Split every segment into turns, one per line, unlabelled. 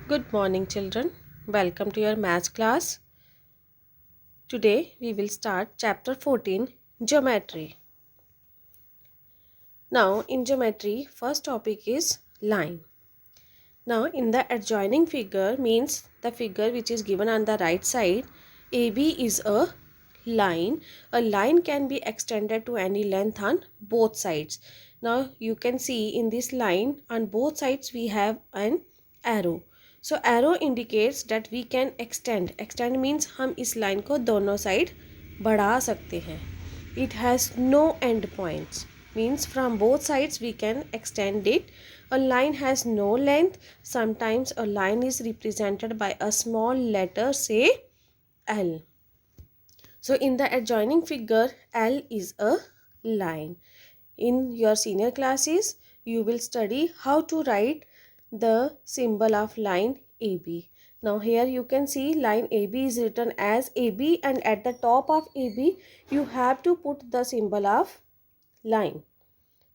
Good morning, children. Welcome to your maths class. Today we will start chapter 14, Geometry. Now, in geometry, first topic is line. Now, in the adjoining figure means the figure which is given on the right side, AB is a line. A line can be extended to any length on both sides. Now, you can see in this line on both sides we have an arrow. So arrow indicates that we can extend. Extend means हम इस line को दोनों side बढ़ा सकते हैं. It has no end points. Means from both sides we can extend it. A line has no length. Sometimes a line is represented by a small letter, say L. So in the adjoining figure, L is a line. In your senior classes, you will study how to write the symbol of line AB. Now here you can see line AB is written as AB, and at the top of AB you have to put the symbol of line.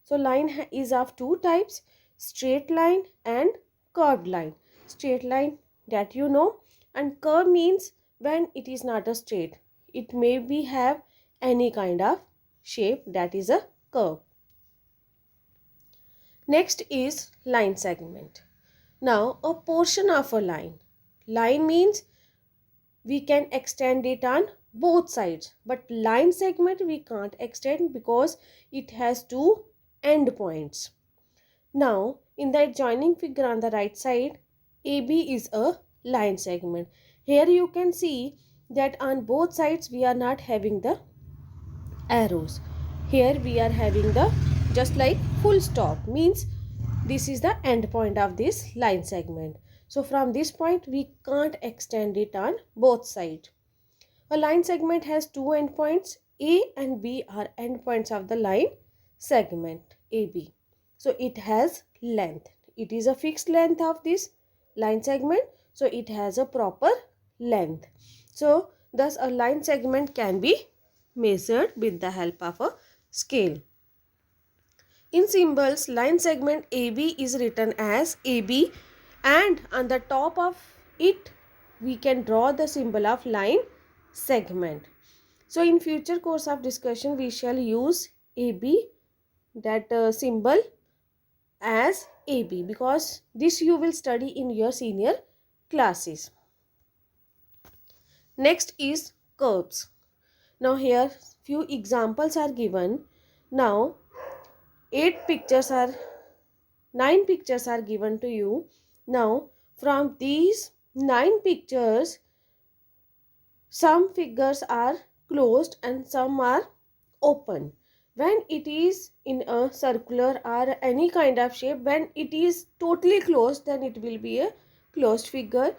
So line is of two types, straight line and curved line. Straight line that you know, and curve means when it is not a straight. It may be have any kind of shape, that is a curve. Next is line segment. Now a portion of a line. Line means we can extend it on both sides, but line segment we can't extend because it has two end points. Now in the adjoining figure on the right side, AB is a line segment. Here you can see that on both sides we are not having the arrows. Here we are having the just like full stop, means this is the end point of this line segment. So from this point we can't extend it on both sides. A line segment has two endpoints. A and B are endpoints of the line segment AB. So it has length. It is a fixed length of this line segment. So it has a proper length. So thus a line segment can be measured with the help of a scale. In symbols, line segment AB is written as AB, and on the top of it we can draw the symbol of line segment. So in future course of discussion we shall use AB, that symbol as AB, because this you will study in your senior classes. Next is curves. Now here few examples are given. Now 9 pictures are given to you. Now from these 9 pictures, some figures are closed and some are open. When it is in a circular or any kind of shape, when it is totally closed, then it will be a closed figure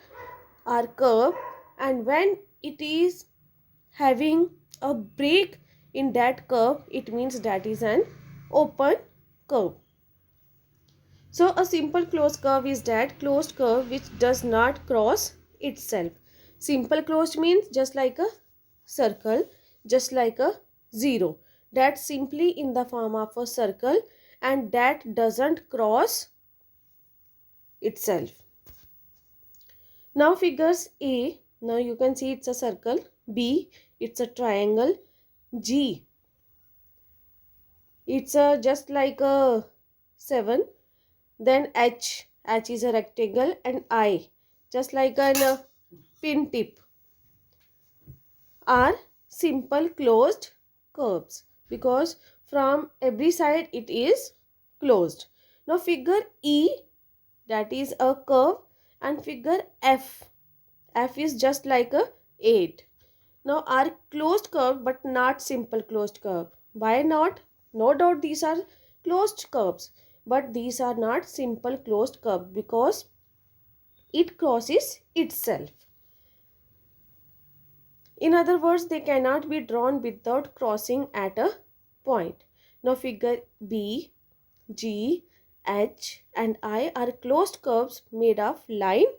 or curve, and when it is having a break in that curve, it means that is an open curve. So a simple closed curve is that closed curve which does not cross itself. Simple closed means just like a circle, just like a zero. That's simply in the form of a circle and that doesn't cross itself. Now figures A, now you can see it's a circle, B, it's a triangle, G, it's a just like a 7, then H is a rectangle, and I just like an pin tip are simple closed curves because from every side it is closed. Now figure E, that is a curve, and figure F is just like a 8. Now are closed curve but not simple closed curve. Why not? No doubt these are closed curves, but these are not simple closed curve because it crosses itself. In other words, they cannot be drawn without crossing at a point. Now figure B, G, H and I are closed curves made of line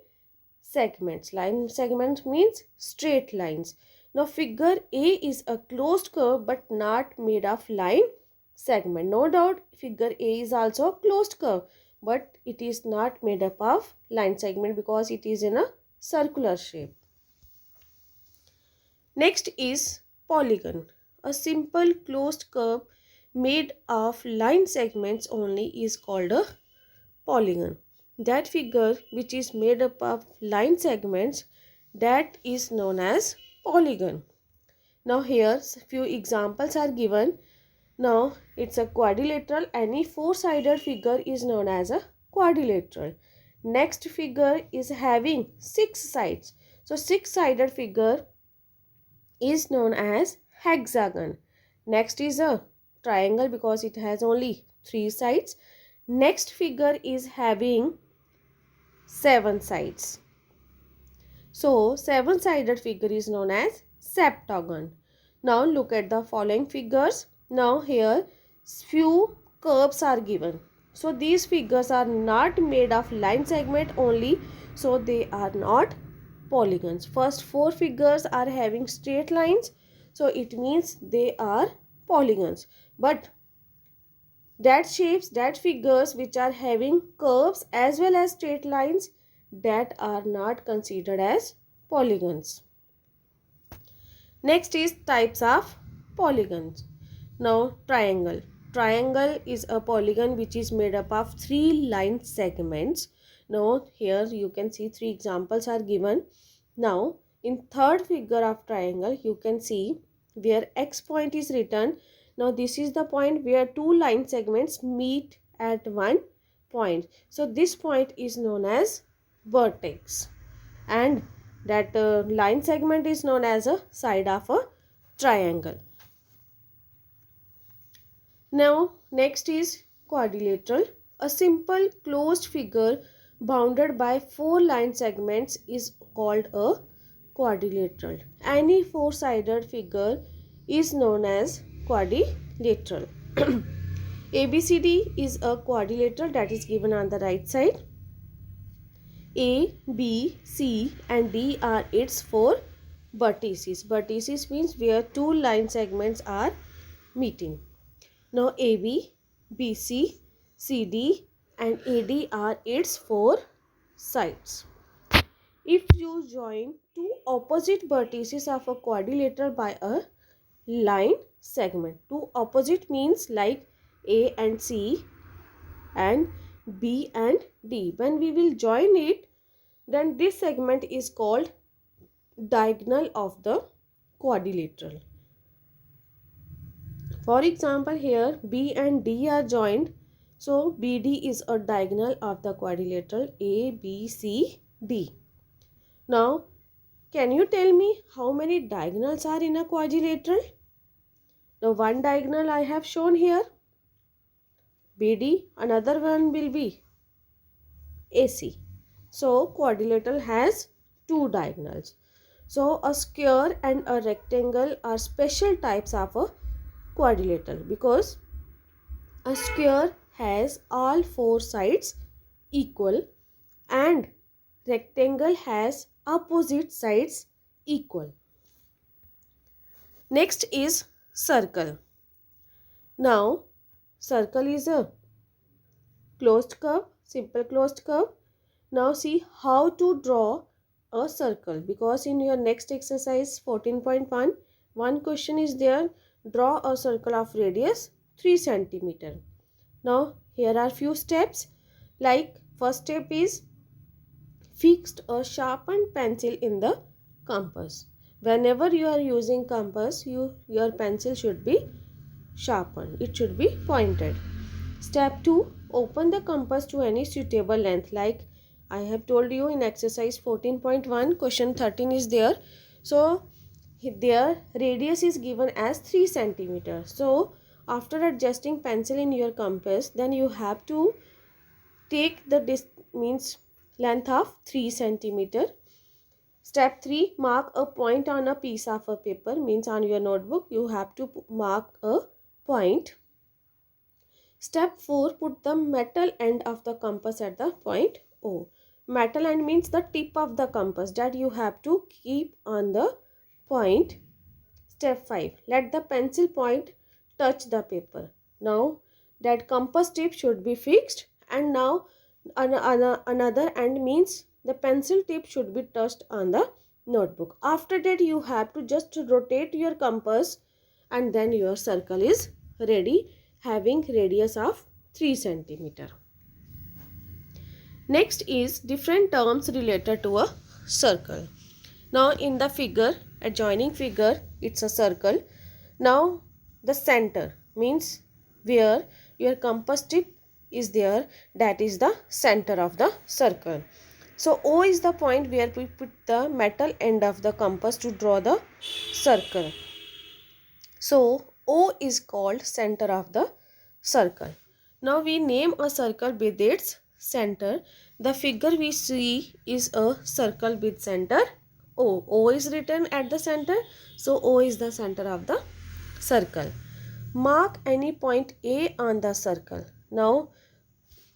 segments. Line segments means straight lines. Now figure A is a closed curve but not made of line segment. No doubt figure A is also a closed curve, but it is not made up of line segment because it is in a circular shape. Next is polygon. A simple closed curve made of line segments only is called a polygon. That figure which is made up of line segments, that is known as polygon. Now here few examples are given. Now it's a quadrilateral. Any four-sided figure is known as a quadrilateral. Next figure is having six sides. So six-sided figure is known as hexagon. Next is a triangle because it has only three sides. Next figure is having seven sides. So seven-sided figure is known as septagon. Now look at the following figures. Now here few curves are given. So these figures are not made of line segment only, so they are not polygons. First four figures are having straight lines, so it means they are polygons. But that shapes, that figures which are having curves as well as straight lines, that are not considered as polygons. Next is types of polygons. Now triangle. Triangle is a polygon which is made up of three line segments. Now here you can see three examples are given. Now in third figure of triangle you can see where X point is written. Now this is the point where two line segments meet at one point. So this point is known as vertex, and that line segment is known as a side of a triangle. Now next is quadrilateral. A simple closed figure bounded by four line segments is called a quadrilateral. Any four-sided figure is known as quadrilateral. ABCD is a quadrilateral that is given on the right side. A, B, C and D are its four vertices. Vertices means where two line segments are meeting. Now AB, BC, CD and AD are its four sides. If you join two opposite vertices of a quadrilateral by a line segment, two opposite means like A and C and B and D. When we will join it, then this segment is called diagonal of the quadrilateral. For example, here B and D are joined, so BD is a diagonal of the quadrilateral ABCD. Now, can you tell me how many diagonals are in a quadrilateral? The one diagonal I have shown here, BD, another one will be AC. So quadrilateral has two diagonals. So a square and a rectangle are special types of a quadrilateral because a square has all four sides equal and rectangle has opposite sides equal. Next is circle. Now circle is a closed curve, simple closed curve. Now see how to draw a circle, because in your next exercise 14.1 one question is there, draw a circle of radius 3 cm. Now here are few steps, like first step is fixed a sharpened pencil in the compass. Whenever you are using compass, your pencil should be sharpened, it should be pointed. Step 2, open the compass to any suitable length, like I have told you in exercise 14.1 question 13 is there. So their radius is given as 3 cm. So after adjusting pencil in your compass, then you have to take the means length of 3 cm. Step 3, mark a point on a piece of a paper, means on your notebook you have to mark a point. Step 4, put the metal end of the compass at the point O. Metal end means the tip of the compass that you have to keep on the point. Step 5, let the pencil point touch the paper. Now that compass tip should be fixed, and now Another end means the pencil tip should be touched on the notebook. After that you have to just rotate your compass and then your circle is ready, having radius of 3 centimeter. Next is different terms related to a circle. Now in the figure, adjoining figure, it's a circle. Now the center means where your compass tip is there, that is the center of the circle. So O is the point where we put the metal end of the compass to draw the circle. So O is called center of the circle. Now we name a circle with its center. The figure we see is a circle with center O. O is written at the center. So O is the center of the circle. Mark any point A on the circle. Now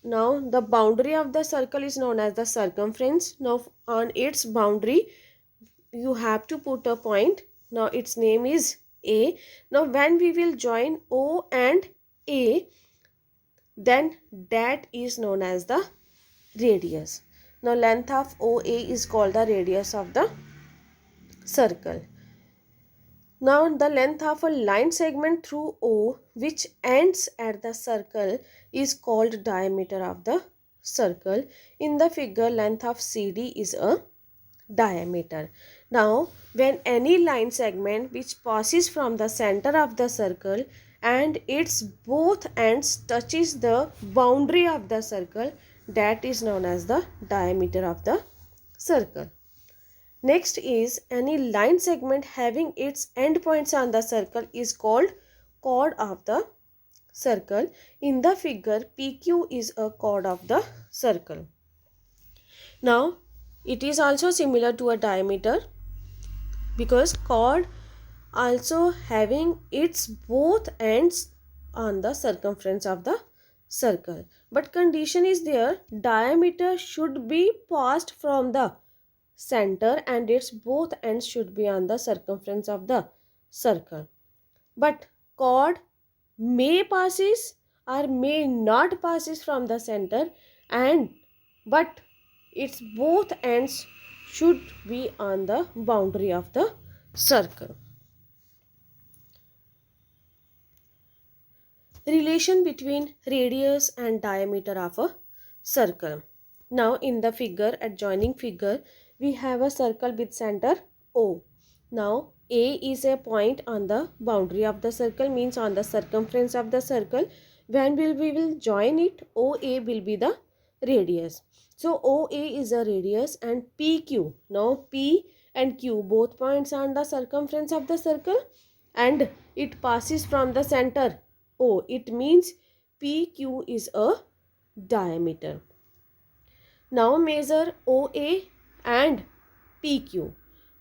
the boundary of the circle is known as the circumference. Now on its boundary you have to put a point. Now its name is A. Now when we will join O and A, then that is known as the radius. Now length of OA is called the radius of the circle. Now the length of a line segment through O which ends at the circle is called diameter of the circle. In the figure, length of CD is a diameter. Now when any line segment which passes from the center of the circle and its both ends touches the boundary of the circle, that is known as the diameter of the circle. Next is any line segment having its endpoints on the circle is called chord of the circle. In the figure, PQ is a chord of the circle. Now it is also similar to a diameter because chord also having its both ends on the circumference of the circle. But condition is there, diameter should be passed from the center and its both ends should be on the circumference of the circle. But chord may passes or may not passes from the center but its both ends should be on the boundary of the circle. Relation between radius and diameter of a circle. Now in the figure, adjoining figure, we have a circle with center O. Now A is a point on the boundary of the circle, means on the circumference of the circle. When we will join it, OA will be the radius. So OA is a radius and PQ. Now P and Q both points on the circumference of the circle and it passes from the center O. It means PQ is a diameter. Now measure OA and PQ.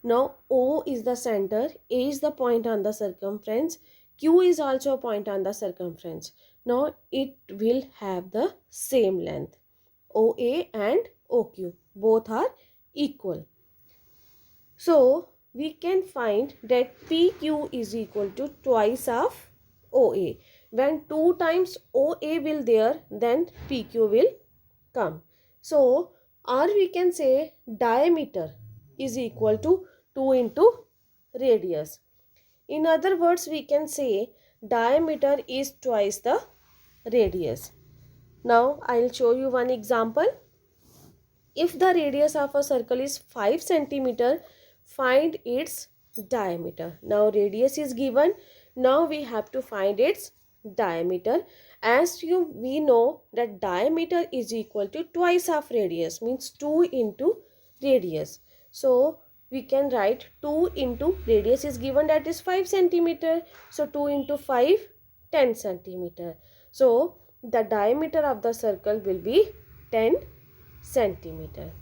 Now O is the center, A is the point on the circumference, Q is also a point on the circumference. Now it will have the same length. OA and OQ both are equal. So we can find that PQ is equal to twice of OA. When 2 times OA will there, then PQ will come. So or we can say diameter is equal to 2 into radius. In other words, we can say diameter is twice the radius. Now I will show you one example. If the radius of a circle is 5 centimeter, find its diameter. Now radius is given. Now we have to find its diameter. As we know that diameter is equal to twice of radius, means 2 into radius. So we can write 2 into radius is given, that is 5 centimeter. So 2 into 5, 10 centimeter. So the diameter of the circle will be 10 centimeter.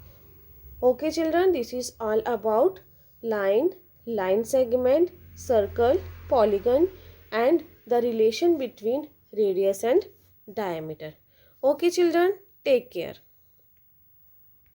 Okay children, this is all about line segment, circle, polygon and the relation between radius and diameter. Okay children, take care.